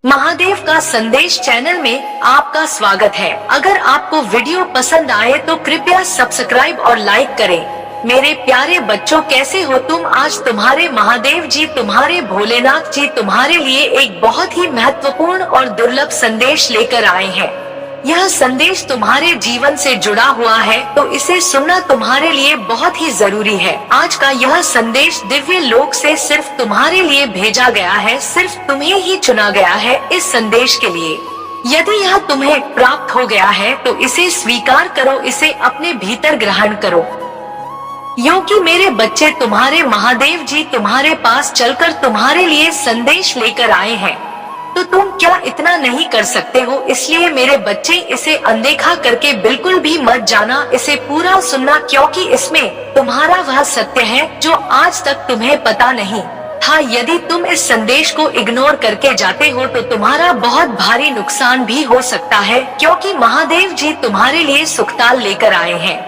महादेव का संदेश चैनल में आपका स्वागत है। अगर आपको वीडियो पसंद आए तो कृपया सब्सक्राइब और लाइक करें। मेरे प्यारे बच्चों, कैसे हो तुम? आज तुम्हारे महादेव जी, तुम्हारे भोलेनाथ जी तुम्हारे लिए एक बहुत ही महत्वपूर्ण और दुर्लभ संदेश लेकर आए हैं। यह संदेश तुम्हारे जीवन से जुड़ा हुआ है, तो इसे सुनना तुम्हारे लिए बहुत ही जरूरी है। आज का यह संदेश दिव्य लोक से सिर्फ तुम्हारे लिए भेजा गया है, सिर्फ तुम्हें ही चुना गया है इस संदेश के लिए। यदि यह तुम्हें प्राप्त हो गया है तो इसे स्वीकार करो, इसे अपने भीतर ग्रहण करो, क्योंकि मेरे बच्चे, तुम्हारे महादेव जी तुम्हारे पास चलकर तुम्हारे लिए संदेश लेकर आए हैं। तो तुम क्या इतना नहीं कर सकते हो? इसलिए मेरे बच्चे, इसे अनदेखा करके बिल्कुल भी मत जाना, इसे पूरा सुनना, क्योंकि इसमें तुम्हारा वह सत्य है जो आज तक तुम्हें पता नहीं था। यदि तुम इस संदेश को इग्नोर करके जाते हो तो तुम्हारा बहुत भारी नुकसान भी हो सकता है, क्योंकि महादेव जी तुम्हारे लिए सुखताल लेकर आए हैं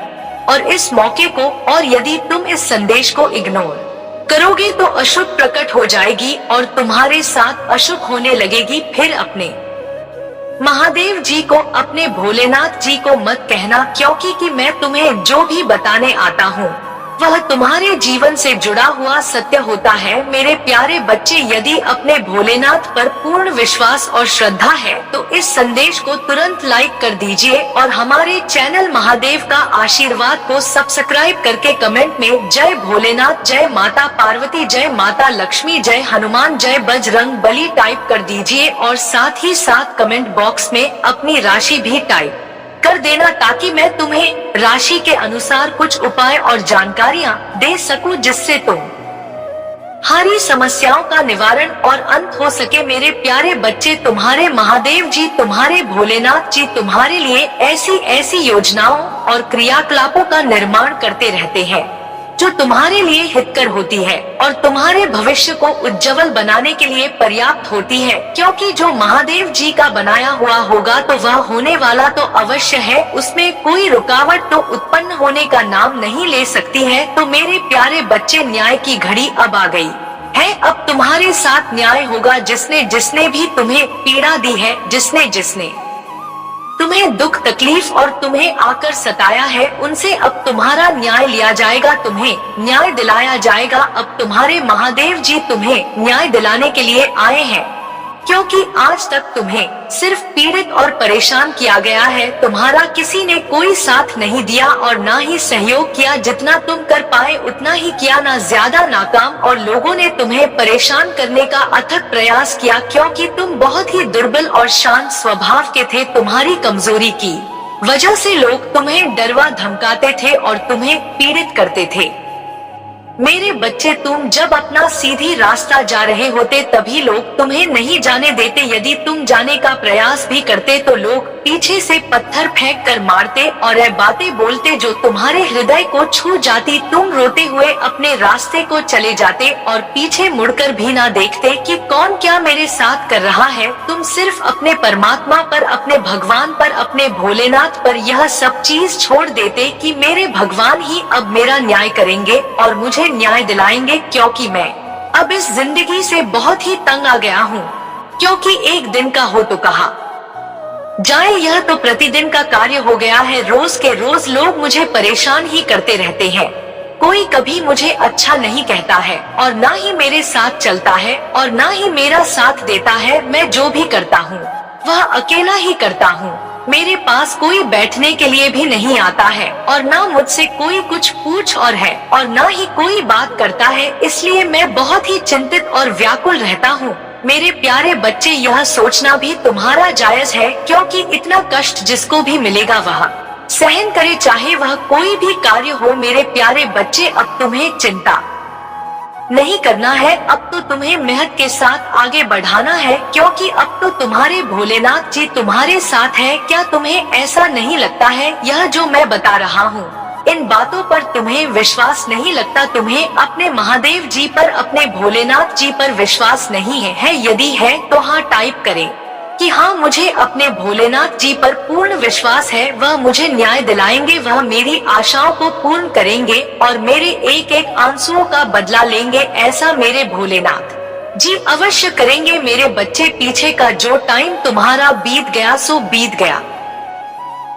और इस मौके को, और यदि तुम इस संदेश को इग्नोर करोगे तो अशुभ प्रकट हो जाएगी और तुम्हारे साथ अशुभ होने लगेगी। फिर अपने महादेव जी को, अपने भोलेनाथ जी को मत कहना, क्योंकि कि मैं तुम्हें जो भी बताने आता हूँ वह तुम्हारे जीवन से जुड़ा हुआ सत्य होता है। मेरे प्यारे बच्चे, यदि अपने भोलेनाथ पर पूर्ण विश्वास और श्रद्धा है तो इस संदेश को तुरंत लाइक कर दीजिए और हमारे चैनल महादेव का आशीर्वाद को सब्सक्राइब करके कमेंट में जय भोलेनाथ, जय माता पार्वती, जय माता लक्ष्मी, जय हनुमान, जय बजरंग बली टाइप कर दीजिए और साथ ही साथ कमेंट बॉक्स में अपनी राशि भी टाइप कर देना, ताकि मैं तुम्हें राशि के अनुसार कुछ उपाय और जानकारियाँ दे सकूं, जिससे तुम हरी समस्याओं का निवारण और अंत हो सके। मेरे प्यारे बच्चे, तुम्हारे महादेव जी, तुम्हारे भोलेनाथ जी तुम्हारे लिए ऐसी ऐसी योजनाओं और क्रियाकलापों का निर्माण करते रहते हैं जो तुम्हारे लिए हितकर होती है और तुम्हारे भविष्य को उज्जवल बनाने के लिए पर्याप्त होती है, क्योंकि जो महादेव जी का बनाया हुआ होगा तो वह होने वाला तो अवश्य है, उसमें कोई रुकावट तो उत्पन्न होने का नाम नहीं ले सकती है। तो मेरे प्यारे बच्चे, न्याय की घड़ी अब आ गई है। अब तुम्हारे साथ न्याय होगा। जिसने जिसने भी तुम्हें पीड़ा दी है, जिसने जिसने तुम्हें दुख तकलीफ और तुम्हें आकर सताया है, उनसे अब तुम्हारा न्याय लिया जाएगा, तुम्हें न्याय दिलाया जाएगा। अब तुम्हारे महादेव जी तुम्हें न्याय दिलाने के लिए आए हैं, क्योंकि आज तक तुम्हें सिर्फ पीड़ित और परेशान किया गया है। तुम्हारा किसी ने कोई साथ नहीं दिया और ना ही सहयोग किया। जितना तुम कर पाए उतना ही किया, ना ज्यादा ना कम। और लोगों ने तुम्हें परेशान करने का अथक प्रयास किया, क्योंकि तुम बहुत ही दुर्बल और शांत स्वभाव के थे। तुम्हारी कमजोरी की वजह से लोग तुम्हें डरवा धमकाते थे और तुम्हें पीड़ित करते थे। मेरे बच्चे, तुम जब अपना सीधी रास्ता जा रहे होते तभी लोग तुम्हें नहीं जाने देते। यदि तुम जाने का प्रयास भी करते तो लोग पीछे से पत्थर फेंक कर मारते और बातें बोलते जो तुम्हारे हृदय को छू जाती। तुम रोते हुए अपने रास्ते को चले जाते और पीछे मुड़कर भी ना देखते कि कौन क्या मेरे साथ कर रहा है। तुम सिर्फ अपने परमात्मा पर, अपने भगवान पर, अपने भोलेनाथ पर यह सब चीज छोड़ देते कि मेरे भगवान ही अब मेरा न्याय करेंगे और मुझे न्याय दिलाएंगे, क्योंकि मैं अब इस जिंदगी से बहुत ही तंग आ गया हूँ। क्योंकि एक दिन का हो तो कहा जाए, यह तो प्रतिदिन का कार्य हो गया है। रोज के रोज लोग मुझे परेशान ही करते रहते हैं। कोई कभी मुझे अच्छा नहीं कहता है और ना ही मेरे साथ चलता है और ना ही मेरा साथ देता है। मैं जो भी करता हूँ वह अकेला ही करता हूँ। मेरे पास कोई बैठने के लिए भी नहीं आता है और ना मुझसे कोई कुछ पूछ और है और ना ही कोई बात करता है। इसलिए मैं बहुत ही चिंतित और व्याकुल रहता हूँ। मेरे प्यारे बच्चे, यह सोचना भी तुम्हारा जायज है, क्योंकि इतना कष्ट जिसको भी मिलेगा वह सहन करे, चाहे वह कोई भी कार्य हो। मेरे प्यारे बच्चे, अब तुम्हें चिंता नहीं करना है, अब तो तुम्हें मेहनत के साथ आगे बढ़ाना है, क्योंकि अब तो तुम्हारे भोलेनाथ जी तुम्हारे साथ है। क्या तुम्हें ऐसा नहीं लगता है? यह जो मैं बता रहा हूँ, इन बातों पर तुम्हें विश्वास नहीं लगता? तुम्हें अपने महादेव जी पर, अपने भोलेनाथ जी पर विश्वास नहीं है? यदि है तो हाँ टाइप करें कि हाँ, मुझे अपने भोलेनाथ जी पर पूर्ण विश्वास है। वह मुझे न्याय दिलाएंगे, वह मेरी आशाओं को पूर्ण करेंगे और मेरे एक एक आंसुओं का बदला लेंगे। ऐसा मेरे भोलेनाथ जी अवश्य करेंगे मेरे बच्चे। पीछे का जो टाइम तुम्हारा बीत गया सो बीत गया।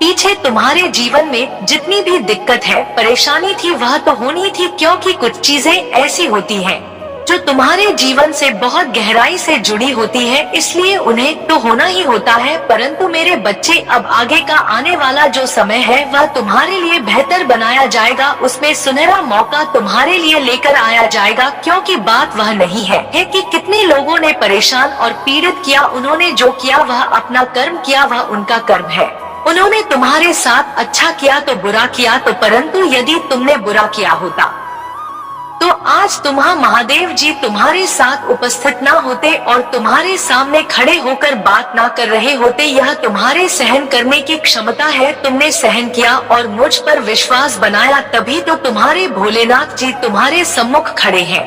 पीछे तुम्हारे जीवन में जितनी भी दिक्कत है, परेशानी थी, वह तो होनी थी, क्योंकि कुछ चीजें ऐसी होती हैं जो तुम्हारे जीवन से बहुत गहराई से जुड़ी होती है, इसलिए उन्हें तो होना ही होता है। परंतु मेरे बच्चे, अब आगे का आने वाला जो समय है वह तुम्हारे लिए बेहतर बनाया जाएगा, उसमें सुनहरा मौका तुम्हारे लिए लेकर आया जाएगा। क्योंकि बात वह नहीं है कि कितने लोगों ने परेशान और पीड़ित किया, उन्होंने जो किया वह अपना कर्म किया, वह उनका कर्म है। उन्होंने तुम्हारे साथ अच्छा किया तो बुरा किया तो, परंतु यदि तुमने बुरा किया होता तो आज तुम्हारा महादेव जी तुम्हारे साथ उपस्थित ना होते और तुम्हारे सामने खड़े होकर बात ना कर रहे होते। यह तुम्हारे सहन करने की क्षमता है, तुमने सहन किया और मुझ पर विश्वास बनाया, तभी तो तुम्हारे भोलेनाथ जी तुम्हारे सम्मुख खड़े हैं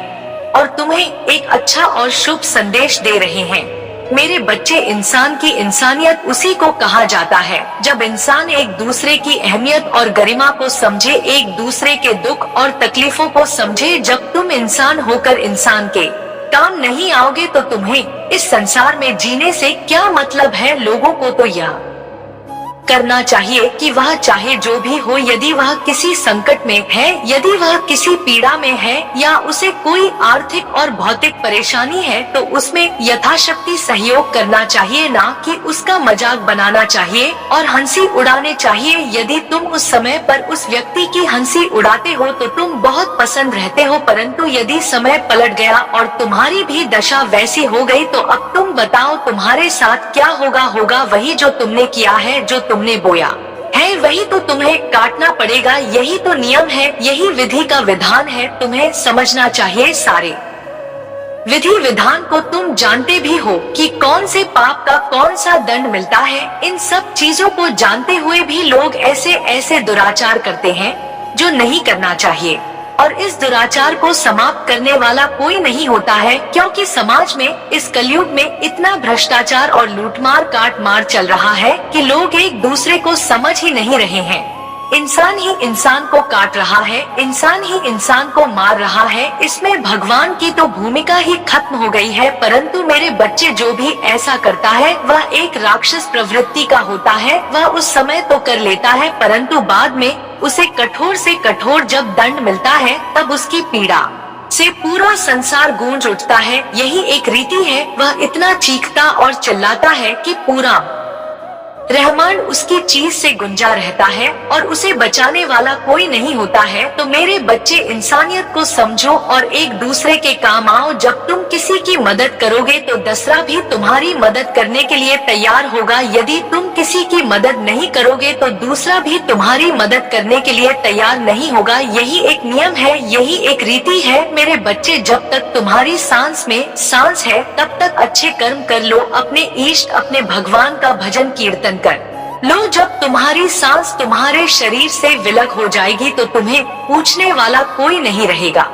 और तुम्हें एक अच्छा और शुभ संदेश दे रहे हैं। मेरे बच्चे, इंसान की इंसानियत उसी को कहा जाता है जब इंसान एक दूसरे की अहमियत और गरिमा को समझे, एक दूसरे के दुख और तकलीफों को समझे। जब तुम इंसान होकर इंसान के काम नहीं आओगे तो तुम्हें इस संसार में जीने से क्या मतलब है। लोगों को तो यह करना चाहिए कि वह चाहे जो भी हो, यदि वह किसी संकट में है, यदि वह किसी पीड़ा में है या उसे कोई आर्थिक और भौतिक परेशानी है, तो उसमें यथाशक्ति सहयोग करना चाहिए, ना कि उसका मजाक बनाना चाहिए और हंसी उड़ाने चाहिए। यदि तुम उस समय पर उस व्यक्ति की हंसी उड़ाते हो तो तुम बहुत पसंद रहते हो, परंतु यदि समय पलट गया और तुम्हारी भी दशा वैसी हो गई तो अब तुम बताओ तुम्हारे साथ क्या होगा। होगा वही जो तुमने किया है, जो तुमने बोया है वही तो तुम्हें काटना पड़ेगा। यही तो नियम है, यही विधि का विधान है, तुम्हें समझना चाहिए। सारे विधि विधान को तुम जानते भी हो कि कौन से पाप का कौन सा दंड मिलता है। इन सब चीजों को जानते हुए भी लोग ऐसे ऐसे दुराचार करते हैं जो नहीं करना चाहिए, और इस दुराचार को समाप्त करने वाला कोई नहीं होता है, क्योंकि समाज में इस कलयुग में इतना भ्रष्टाचार और लूटमार काटमार चल रहा है कि लोग एक दूसरे को समझ ही नहीं रहे हैं। इंसान ही इंसान को काट रहा है, इंसान ही इंसान को मार रहा है। इसमें भगवान की तो भूमिका ही खत्म हो गई है। परंतु मेरे बच्चे, जो भी ऐसा करता है वह एक राक्षस प्रवृत्ति का होता है। वह उस समय तो कर लेता है, परंतु बाद में उसे कठोर से कठोर जब दंड मिलता है तब उसकी पीड़ा से पूरा संसार गूंज उठता है। यही एक रीति है, वह इतना चीखता और चिल्लाता है कि पूरा रहमान उसकी चीज से गुंजा रहता है और उसे बचाने वाला कोई नहीं होता है। तो मेरे बच्चे, इंसानियत को समझो और एक दूसरे के काम आओ। जब तुम किसी की मदद करोगे तो दूसरा भी तुम्हारी मदद करने के लिए तैयार होगा। यदि तुम किसी की मदद नहीं करोगे तो दूसरा भी तुम्हारी मदद करने के लिए तैयार नहीं होगा। यही एक नियम है, यही एक रीति है। मेरे बच्चे, जब तक तुम्हारी सांस में सांस है तब तक अच्छे कर्म कर लो, अपने इष्ट अपने भगवान का भजन कीर्तन कर लो। जब तुम्हारी सांस तुम्हारे शरीर से विलग हो जाएगी तो तुम्हें पूछने वाला कोई नहीं रहेगा,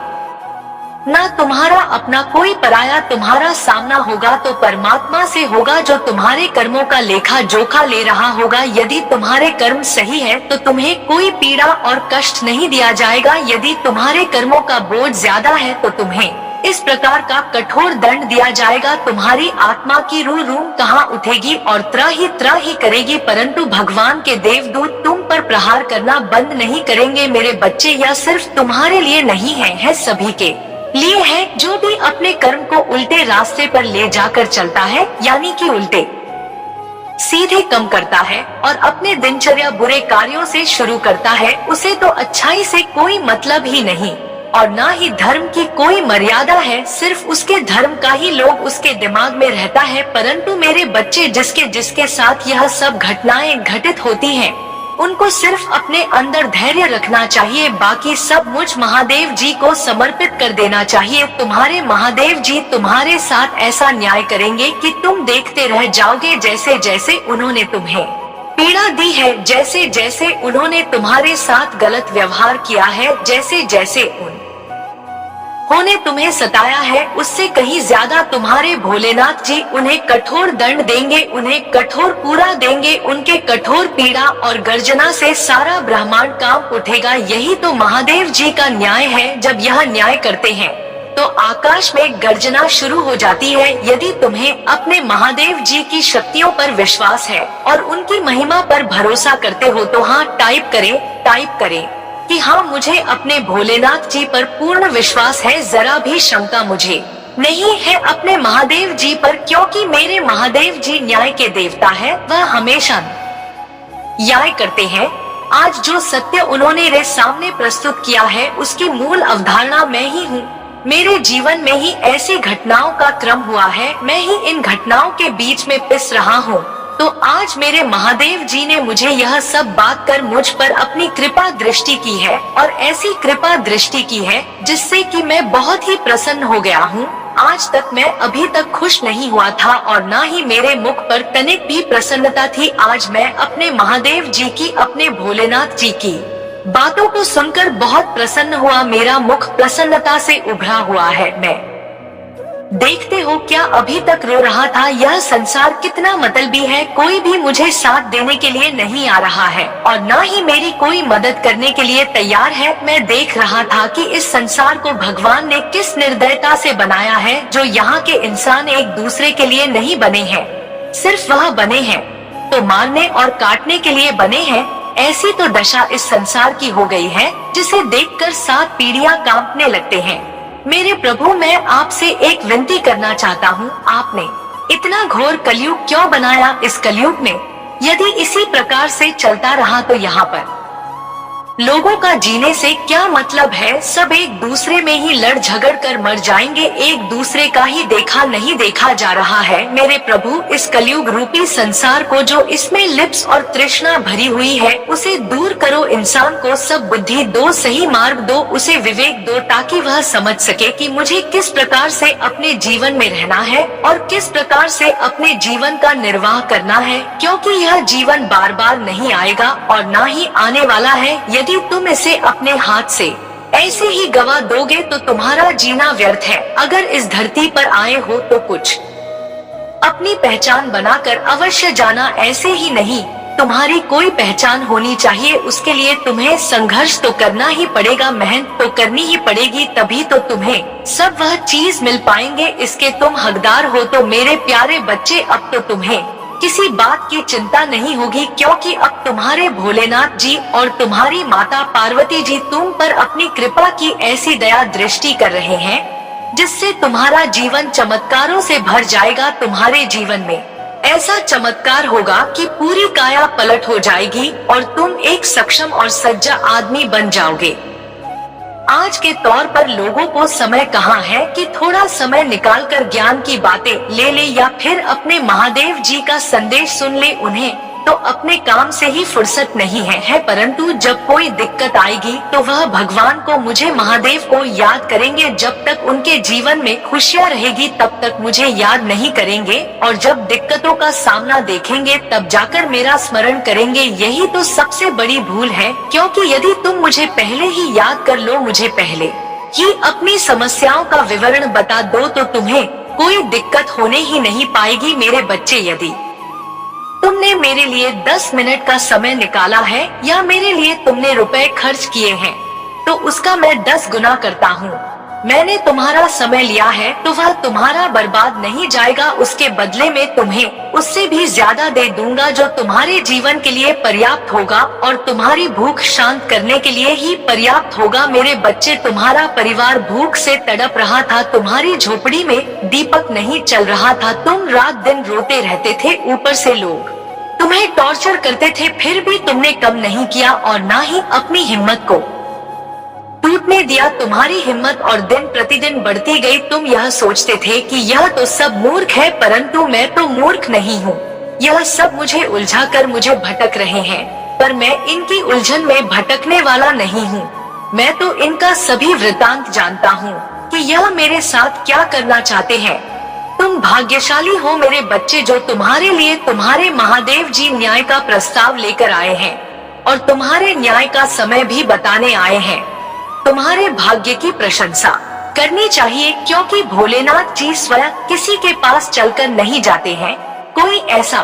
ना तुम्हारा अपना कोई पराया तुम्हारा सामना होगा तो परमात्मा से होगा, जो तुम्हारे कर्मों का लेखा जोखा ले रहा होगा। यदि तुम्हारे कर्म सही है तो तुम्हें कोई पीड़ा और कष्ट नहीं दिया जाएगा। यदि तुम्हारे कर्मों का बोझ ज्यादा है तो तुम्हें इस प्रकार का कठोर दंड दिया जाएगा। तुम्हारी आत्मा की रूह कहाँ उठेगी और त्राही करेगी, परंतु भगवान के देवदूत तुम पर प्रहार करना बंद नहीं करेंगे। मेरे बच्चे, यह सिर्फ तुम्हारे लिए नहीं है सभी के लिए है। जो भी अपने कर्म को उल्टे रास्ते पर ले जाकर चलता है, यानी कि उल्टे सीधे कम करता है और अपने दिनचर्या बुरे कार्यों से शुरू करता है, उसे तो अच्छाई से कोई मतलब ही नहीं और ना ही धर्म की कोई मर्यादा है। सिर्फ उसके धर्म का ही लोग उसके दिमाग में रहता है। परंतु मेरे बच्चे, जिसके जिसके साथ यह सब घटनाएं घटित होती हैं, उनको सिर्फ अपने अंदर धैर्य रखना चाहिए, बाकी सब मुझ महादेव जी को समर्पित कर देना चाहिए। तुम्हारे महादेव जी तुम्हारे साथ ऐसा न्याय करेंगे कि तुम देखते रह जाओगे। जैसे जैसे उन्होंने तुम्हें पीड़ा दी है, जैसे जैसे उन्होंने तुम्हारे साथ गलत व्यवहार किया है, जैसे जैसे उन्होंने तुम्हें सताया है, उससे कहीं ज्यादा तुम्हारे भोलेनाथ जी उन्हें कठोर दंड देंगे, उन्हें कठोर पूरा देंगे। उनके कठोर पीड़ा और गर्जना से सारा ब्रह्मांड कांप उठेगा। यही तो महादेव जी का न्याय है। जब यह न्याय करते हैं तो आकाश में गर्जना शुरू हो जाती है। यदि तुम्हें अपने महादेव जी की शक्तियों पर विश्वास है और उनकी महिमा पर भरोसा करते हो तो हाँ टाइप करें कि हाँ मुझे अपने भोलेनाथ जी पर पूर्ण विश्वास है, जरा भी शंका मुझे नहीं है अपने महादेव जी पर, क्योंकि मेरे महादेव जी न्याय के देवता है, वह हमेशा न्याय करते हैं। आज जो सत्य उन्होंने मेरे सामने प्रस्तुत किया है उसकी मूल अवधारणा मैं ही हूँ। मेरे जीवन में ही ऐसी घटनाओं का क्रम हुआ है, मैं ही इन घटनाओं के बीच में पिस रहा हूँ। तो आज मेरे महादेव जी ने मुझे यह सब बात कर मुझ पर अपनी कृपा दृष्टि की है, और ऐसी कृपा दृष्टि की है जिससे कि मैं बहुत ही प्रसन्न हो गया हूँ। आज तक मैं अभी तक खुश नहीं हुआ था और न ही मेरे मुख पर तनिक भी प्रसन्नता थी। आज मैं अपने महादेव जी की, अपने भोलेनाथ जी की बातों को सुनकर बहुत प्रसन्न हुआ। मेरा मुख प्रसन्नता से उभरा हुआ है। मैं देखते हो क्या अभी तक रो रहा था। यह संसार कितना मतलबी है, कोई भी मुझे साथ देने के लिए नहीं आ रहा है और न ही मेरी कोई मदद करने के लिए तैयार है। मैं देख रहा था कि इस संसार को भगवान ने किस निर्दयता से बनाया है, जो यहाँ के इंसान एक दूसरे के लिए नहीं बने हैं, सिर्फ वह बने हैं तो मारने और काटने के लिए बने हैं। ऐसी तो दशा इस संसार की हो गई है जिसे देखकर 7 पीढ़ियां कांपने लगते हैं। मेरे प्रभु, मैं आपसे एक विनती करना चाहता हूँ, आपने इतना घोर कलयुग क्यों बनाया। इस कलयुग में यदि इसी प्रकार से चलता रहा तो यहाँ पर लोगों का जीने से क्या मतलब है। सब एक दूसरे में ही लड़ झगड़ कर मर जाएंगे, एक दूसरे का ही देखा नहीं देखा जा रहा है। मेरे प्रभु, इस कलयुग रूपी संसार को, जो इसमें लिप्स और तृष्णा भरी हुई है, उसे दूर करो। इंसान को सब बुद्धि दो, सही मार्ग दो, उसे विवेक दो, ताकि वह समझ सके कि मुझे किस प्रकार से अपने जीवन में रहना है और किस प्रकार से अपने जीवन का निर्वाह करना है, क्योंकि यह जीवन बार बार नहीं आएगा और न ही आने वाला है। यदि तुम इसे अपने हाथ से ऐसे ही गवा दोगे तो तुम्हारा जीना व्यर्थ है। अगर इस धरती पर आए हो तो कुछ अपनी पहचान बनाकर अवश्य जाना, ऐसे ही नहीं। तुम्हारी कोई पहचान होनी चाहिए, उसके लिए तुम्हें संघर्ष तो करना ही पड़ेगा, मेहनत तो करनी ही पड़ेगी, तभी तो तुम्हें सब वह चीज मिल पाएंगे, इसके तुम हकदार हो। तो मेरे प्यारे बच्चे, अब तो तुम्हें किसी बात की चिंता नहीं होगी, क्योंकि अब तुम्हारे भोलेनाथ जी और तुम्हारी माता पार्वती जी तुम पर अपनी कृपा की ऐसी दया दृष्टि कर रहे हैं जिससे तुम्हारा जीवन चमत्कारों से भर जाएगा। तुम्हारे जीवन में ऐसा चमत्कार होगा कि पूरी काया पलट हो जाएगी और तुम एक सक्षम और सज्जा आदमी बन जाओगे। आज के तौर पर लोगों को समय कहाँ है कि थोड़ा समय निकालकर ज्ञान की बातें ले ले या फिर अपने महादेव जी का संदेश सुन ले। उन्हें तो अपने काम से ही फुर्सत नहीं है, परंतु जब कोई दिक्कत आएगी तो वह भगवान को, मुझे महादेव को याद करेंगे। जब तक उनके जीवन में खुशियाँ रहेगी तब तक मुझे याद नहीं करेंगे, और जब दिक्कतों का सामना देखेंगे तब जाकर मेरा स्मरण करेंगे। यही तो सबसे बड़ी भूल है, क्योंकि यदि तुम मुझे पहले ही याद कर लो, मुझे पहले ही अपनी समस्याओं का विवरण बता दो, तो तुम्हें कोई दिक्कत होने ही नहीं पाएगी। मेरे बच्चे, यदि तुमने मेरे लिए 10 मिनट का समय निकाला है या मेरे लिए तुमने रुपए खर्च किए हैं, तो उसका मैं 10 गुना करता हूँ। मैंने तुम्हारा समय लिया है तो वह तुम्हारा बर्बाद नहीं जाएगा, उसके बदले में तुम्हें उससे भी ज्यादा दे दूंगा, जो तुम्हारे जीवन के लिए पर्याप्त होगा और तुम्हारी भूख शांत करने के लिए ही पर्याप्त होगा। मेरे बच्चे, तुम्हारा परिवार भूख से तड़प रहा था, तुम्हारी झोपड़ी में दीपक नहीं चल रहा था, तुम रात दिन रोते रहते थे, ऊपर से लोग तुम्हें टॉर्चर करते थे, फिर भी तुमने कम नहीं किया और ना ही अपनी हिम्मत को टूटने दिया। तुम्हारी हिम्मत और दिन प्रतिदिन बढ़ती गई। तुम यह सोचते थे कि यह तो सब मूर्ख है, परंतु मैं तो मूर्ख नहीं हूँ। यह सब मुझे उलझा कर मुझे भटक रहे हैं, पर मैं इनकी उलझन में भटकने वाला नहीं हूँ। मैं तो इनका सभी वृतांत जानता हूँ कि यह मेरे साथ क्या करना चाहते हैं। तुम भाग्यशाली हो मेरे बच्चे, जो तुम्हारे लिए तुम्हारे महादेव जी न्याय का प्रस्ताव लेकर आए हैं और तुम्हारे न्याय का समय भी बताने आए हैं। तुम्हारे भाग्य की प्रशंसा करनी चाहिए, क्योंकि भोलेनाथ जी स्वयं किसी के पास चलकर नहीं जाते हैं। कोई ऐसा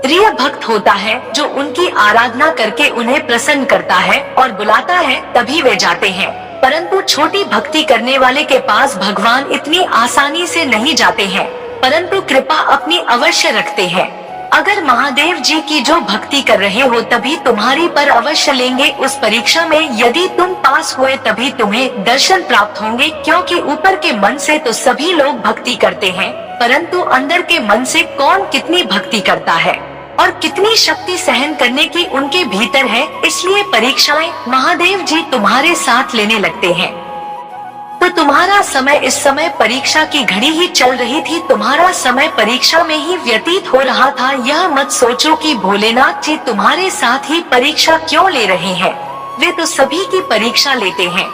प्रिय भक्त होता है जो उनकी आराधना करके उन्हें प्रसन्न करता है और बुलाता है, तभी वे जाते हैं। परंतु छोटी भक्ति करने वाले के पास भगवान इतनी आसानी से नहीं जाते हैं, परंतु कृपा अपनी अवश्य रखते हैं। अगर महादेव जी की जो भक्ति कर रहे हो तभी तुम्हारी पर अवश्य लेंगे उस परीक्षा में। यदि तुम पास हुए तभी तुम्हें दर्शन प्राप्त होंगे, क्योंकि ऊपर के मन से तो सभी लोग भक्ति करते हैं, परंतु अंदर के मन से कौन कितनी भक्ति करता है और कितनी शक्ति सहन करने की उनके भीतर है, इसलिए परीक्षाएं महादेव जी तुम्हारे साथ लेने लगते हैं। तो तुम्हारा समय इस समय परीक्षा की घड़ी ही चल रही थी, तुम्हारा समय परीक्षा में ही व्यतीत हो रहा था। यह मत सोचो कि भोलेनाथ जी तुम्हारे साथ ही परीक्षा क्यों ले रहे हैं, वे तो सभी की परीक्षा लेते हैं।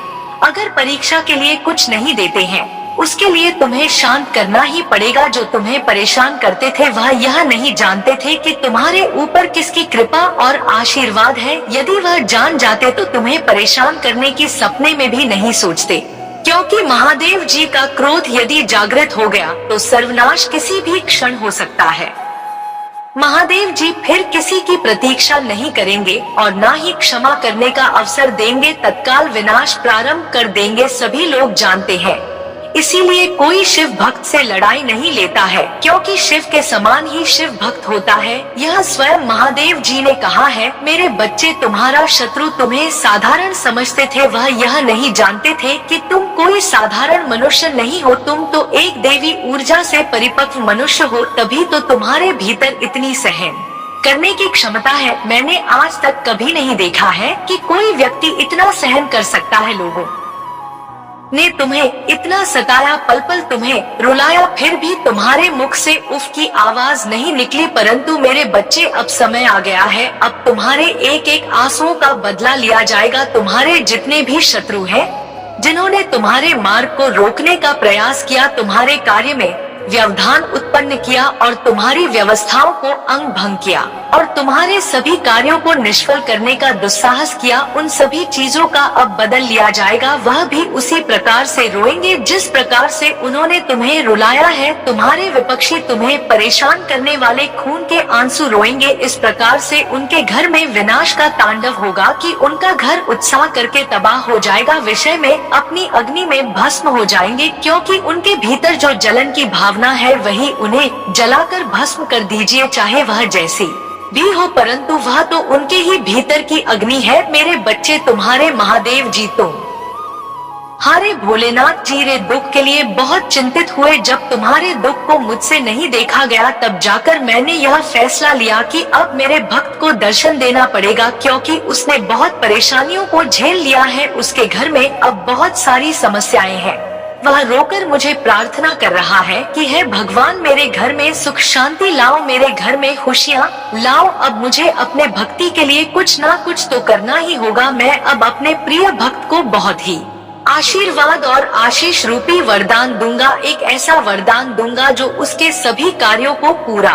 अगर परीक्षा के लिए कुछ नहीं देते हैं, उसके लिए तुम्हें शांत करना ही पड़ेगा। जो तुम्हें परेशान करते थे वह यह नहीं जानते थे कि तुम्हारे ऊपर किसकी कृपा और आशीर्वाद है। यदि वह जान जाते तो तुम्हें परेशान करने की सपने में भी नहीं सोचते, क्योंकि महादेव जी का क्रोध यदि जागृत हो गया तो सर्वनाश किसी भी क्षण हो सकता है। महादेव जी फिर किसी की प्रतीक्षा नहीं करेंगे और ना ही क्षमा करने का अवसर देंगे, तत्काल विनाश प्रारंभ कर देंगे, सभी लोग जानते हैं। इसीलिए कोई शिव भक्त से लड़ाई नहीं लेता है, क्योंकि शिव के समान ही शिव भक्त होता है। यह स्वयं महादेव जी ने कहा है, मेरे बच्चे तुम्हारा शत्रु तुम्हें साधारण समझते थे, वह यह नहीं जानते थे कि तुम कोई साधारण मनुष्य नहीं हो, तुम तो एक देवी ऊर्जा से परिपक्व मनुष्य हो, तभी तो तुम्हारे भीतर इतनी सहन करने की क्षमता है। मैंने आज तक कभी नहीं देखा है कि कोई व्यक्ति इतना सहन कर सकता है। लोगों ने तुम्हें इतना सताया, पल पल तुम्हें रुलाया, फिर भी तुम्हारे मुख से उफ की आवाज नहीं निकली। परंतु मेरे बच्चे अब समय आ गया है, अब तुम्हारे एक एक आंसुओं का बदला लिया जाएगा। तुम्हारे जितने भी शत्रु हैं, जिन्होंने तुम्हारे मार्ग को रोकने का प्रयास किया, तुम्हारे कार्य में व्यवधान उत्पन्न किया और तुम्हारी व्यवस्थाओं को अंग भंग किया और तुम्हारे सभी कार्यों को निष्फल करने का दुस्साहस किया, उन सभी चीजों का अब बदल लिया जाएगा। वह भी उसी प्रकार से रोएंगे जिस प्रकार से उन्होंने तुम्हें रुलाया है। तुम्हारे विपक्षी तुम्हें परेशान करने वाले खून के आंसू रोएंगे। इस प्रकार से उनके घर में विनाश का तांडव होगा कि उनका घर उत्साह करके तबाह हो जाएगा, विषय में अपनी अग्नि में भस्म हो जाएंगे, क्योंकि उनके भीतर जो जलन की भावना है वही उन्हें जलाकर भस्म कर दीजिए, चाहे वह जैसी भी हो, परंतु वह तो उनके ही भीतर की अग्नि है। मेरे बच्चे तुम्हारे महादेव जी तुम हारे भोलेनाथ जी रे दुख के लिए बहुत चिंतित हुए। जब तुम्हारे दुख को मुझसे नहीं देखा गया तब जाकर मैंने यह फैसला लिया कि अब मेरे भक्त को दर्शन देना पड़ेगा, क्योंकि उसने बहुत परेशानियों को झेल लिया है। उसके घर में अब बहुत सारी समस्याएं हैं। वह रोकर मुझे प्रार्थना कर रहा है कि हे भगवान, मेरे घर में सुख शांति लाओ, मेरे घर में खुशियाँ लाओ। अब मुझे अपने भक्ति के लिए कुछ ना कुछ तो करना ही होगा। मैं अब अपने प्रिय भक्त को बहुत ही आशीर्वाद और आशीष रूपी वरदान दूंगा, एक ऐसा वरदान दूंगा जो उसके सभी कार्यों को पूरा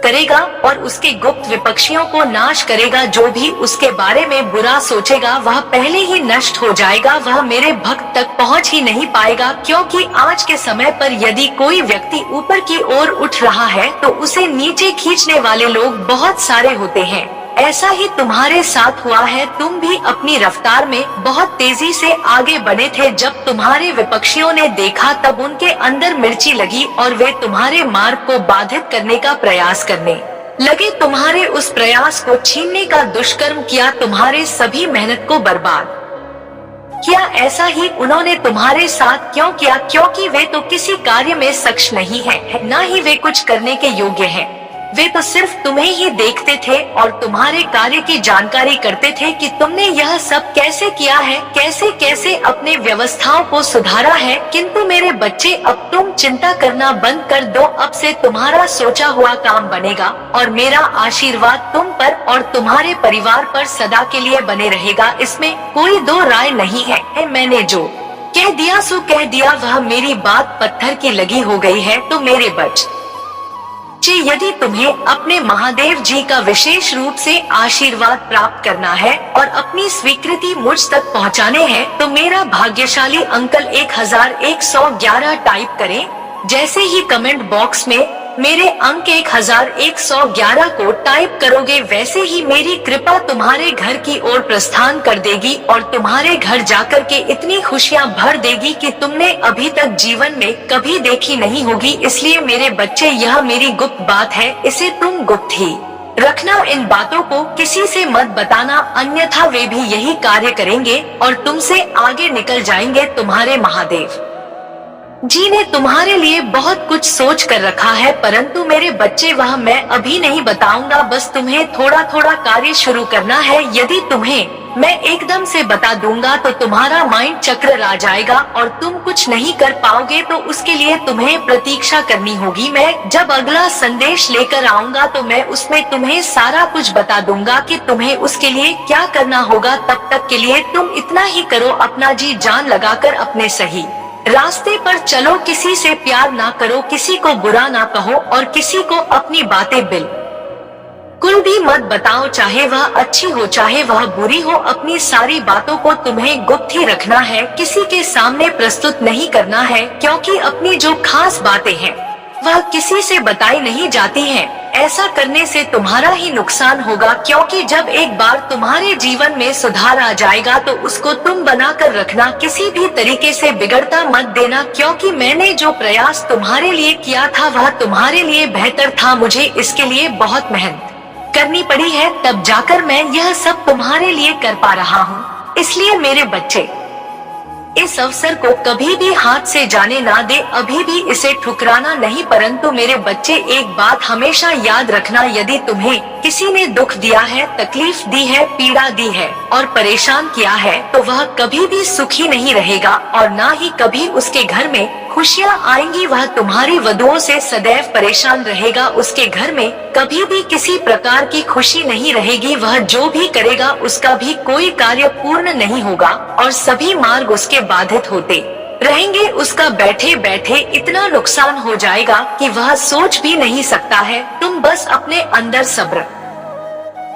करेगा और उसके गुप्त विपक्षियों को नाश करेगा। जो भी उसके बारे में बुरा सोचेगा वह पहले ही नष्ट हो जाएगा, वह मेरे भक्त तक पहुंच ही नहीं पाएगा। क्योंकि आज के समय पर यदि कोई व्यक्ति ऊपर की ओर उठ रहा है तो उसे नीचे खींचने वाले लोग बहुत सारे होते हैं। ऐसा ही तुम्हारे साथ हुआ है, तुम भी अपनी रफ्तार में बहुत तेजी से आगे बढ़े थे। जब तुम्हारे विपक्षियों ने देखा तब उनके अंदर मिर्ची लगी और वे तुम्हारे मार्ग को बाधित करने का प्रयास करने लगे। तुम्हारे उस प्रयास को छीनने का दुष्कर्म किया, तुम्हारे सभी मेहनत को बर्बाद किया। ऐसा ही उन्होंने तुम्हारे साथ क्यों किया? क्योंकि वे तो किसी कार्य में सक्षम नहीं है, न ही वे कुछ करने के योग्य हैं। वे तो सिर्फ तुम्हें ही देखते थे और तुम्हारे कार्य की जानकारी करते थे कि तुमने यह सब कैसे किया है, कैसे कैसे अपने व्यवस्थाओं को सुधारा है। किंतु मेरे बच्चे, अब तुम चिंता करना बंद कर दो। अब से तुम्हारा सोचा हुआ काम बनेगा और मेरा आशीर्वाद तुम पर और तुम्हारे परिवार पर सदा के लिए बने रहेगा, इसमें कोई दो राय नहीं है। मैंने जो कह दिया सो कह दिया, वह मेरी बात पत्थर की लगी हो गई है। तो मेरे बच्चे, यदि तुम्हें अपने महादेव जी का विशेष रूप से आशीर्वाद प्राप्त करना है और अपनी स्वीकृति मुझ तक पहुंचाने हैं, तो मेरा भाग्यशाली अंकल 1111 टाइप करें। जैसे ही कमेंट बॉक्स में मेरे अंक 1111 को टाइप करोगे, वैसे ही मेरी कृपा तुम्हारे घर की ओर प्रस्थान कर देगी और तुम्हारे घर जाकर के इतनी खुशियाँ भर देगी कि तुमने अभी तक जीवन में कभी देखी नहीं होगी। इसलिए मेरे बच्चे, यह मेरी गुप्त बात है, इसे तुम गुप्त ही रखना। इन बातों को किसी से मत बताना, अन्यथा वे भी यही कार्य करेंगे और तुमसे आगे निकल जाएंगे। तुम्हारे महादेव जी ने तुम्हारे लिए बहुत कुछ सोच कर रखा है, परंतु मेरे बच्चे वह मैं अभी नहीं बताऊंगा। बस तुम्हें थोड़ा थोड़ा कार्य शुरू करना है। यदि तुम्हें मैं एकदम से बता दूंगा तो तुम्हारा माइंड चक्र आ जाएगा और तुम कुछ नहीं कर पाओगे, तो उसके लिए तुम्हें प्रतीक्षा करनी होगी। मैं जब अगला संदेश लेकर आऊंगा तो मैं उसमें तुम्हें सारा कुछ बता दूंगा कि तुम्हें उसके लिए क्या करना होगा। तब तक के लिए तुम इतना ही करो, अपना जी जान लगाकर अपने सही रास्ते पर चलो। किसी से प्यार ना करो, किसी को बुरा ना कहो और किसी को अपनी बातें बिल्कुल भी मत बताओ, चाहे वह अच्छी हो चाहे वह बुरी हो। अपनी सारी बातों को तुम्हें गुप्त ही रखना है, किसी के सामने प्रस्तुत नहीं करना है, क्योंकि अपनी जो खास बातें हैं वह किसी से बताई नहीं जाती हैं। ऐसा करने से तुम्हारा ही नुकसान होगा, क्योंकि जब एक बार तुम्हारे जीवन में सुधार आ जाएगा तो उसको तुम बना कर रखना, किसी भी तरीके से बिगड़ता मत देना। क्योंकि मैंने जो प्रयास तुम्हारे लिए किया था वह तुम्हारे लिए बेहतर था। मुझे इसके लिए बहुत मेहनत करनी पड़ी है, तब जाकर मैं यह सब तुम्हारे लिए कर पा रहा हूँ। इसलिए मेरे बच्चे, इस अवसर को कभी भी हाथ से जाने ना दे, अभी भी इसे ठुकराना नहीं। परंतु मेरे बच्चे, एक बात हमेशा याद रखना, यदि तुम्हें किसी ने दुख दिया है, तकलीफ दी है, पीड़ा दी है और परेशान किया है, तो वह कभी भी सुखी नहीं रहेगा और ना ही कभी उसके घर में खुशियाँ आएंगी। वह तुम्हारी वधुओं से सदैव परेशान रहेगा, उसके घर में कभी भी किसी प्रकार की खुशी नहीं रहेगी। वह जो भी करेगा उसका भी कोई कार्य पूर्ण नहीं होगा और सभी मार्ग उसके बाधित होते रहेंगे। उसका बैठे बैठे इतना नुकसान हो जाएगा कि वह सोच भी नहीं सकता है। तुम बस अपने अंदर सब्र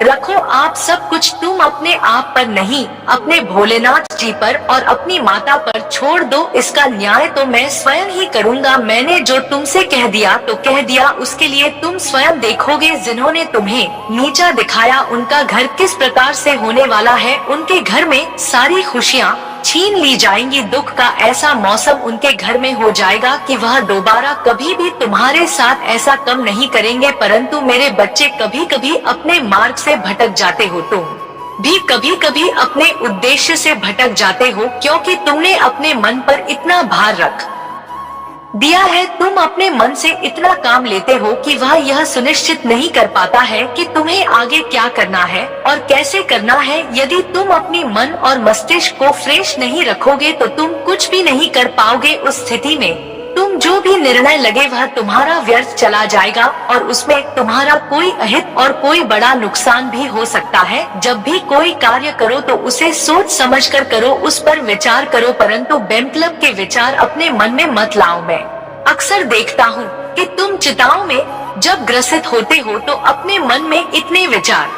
रखो। आप सब कुछ तुम अपने आप पर नहीं, अपने भोलेनाथ जी पर और अपनी माता पर छोड़ दो। इसका न्याय तो मैं स्वयं ही करूँगा। मैंने जो तुमसे कह दिया तो कह दिया, उसके लिए तुम स्वयं देखोगे। जिन्होंने तुम्हें नीचा दिखाया उनका घर किस प्रकार से होने वाला है। उनके घर में सारी खुशियाँ छीन ली जाएंगी। दुख का ऐसा मौसम उनके घर में हो जाएगा कि वह दोबारा कभी भी तुम्हारे साथ ऐसा कम नहीं करेंगे। परंतु मेरे बच्चे, कभी कभी अपने मार्ग से भटक जाते हो, तुम भी कभी कभी अपने उद्देश्य से भटक जाते हो, क्योंकि तुमने अपने मन पर इतना भार रख दिया है। तुम अपने मन से इतना काम लेते हो कि वह यह सुनिश्चित नहीं कर पाता है कि तुम्हें आगे क्या करना है और कैसे करना है। यदि तुम अपनी मन और मस्तिष्क को फ्रेश नहीं रखोगे तो तुम कुछ भी नहीं कर पाओगे। उस स्थिति में तुम जो भी निर्णय लगे वह तुम्हारा व्यर्थ चला जाएगा और उसमें तुम्हारा कोई अहित और कोई बड़ा नुकसान भी हो सकता है। जब भी कोई कार्य करो तो उसे सोच समझ कर करो, उस पर विचार करो, परंतु बेमतलब के विचार अपने मन में मत लाओ। मैं अक्सर देखता हूँ कि तुम चिंताओं में जब ग्रसित होते हो तो अपने मन में इतने विचार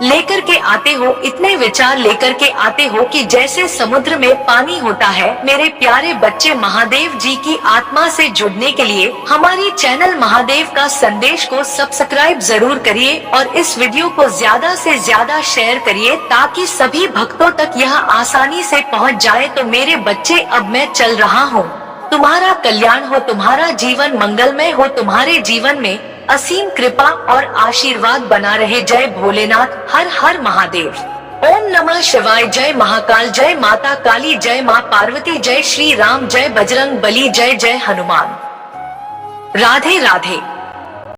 लेकर के आते हो, इतने विचार लेकर के आते हो कि जैसे समुद्र में पानी होता है। मेरे प्यारे बच्चे, महादेव जी की आत्मा से जुड़ने के लिए हमारी चैनल महादेव का संदेश को सब्सक्राइब जरूर करिए और इस वीडियो को ज्यादा से ज्यादा शेयर करिए ताकि सभी भक्तों तक यह आसानी से पहुंच जाए। तो मेरे बच्चे, अब मैं चल रहा हूँ। तुम्हारा कल्याण हो, तुम्हारा जीवन मंगलमय हो, तुम्हारे जीवन में असीम कृपा और आशीर्वाद बना रहे। जय भोलेनाथ, हर हर महादेव। ओम नमः शिवाय। जय महाकाल, जय माता काली, जय माँ पार्वती, जय श्री राम, जय बजरंग बली, जय जय हनुमान। राधे राधे।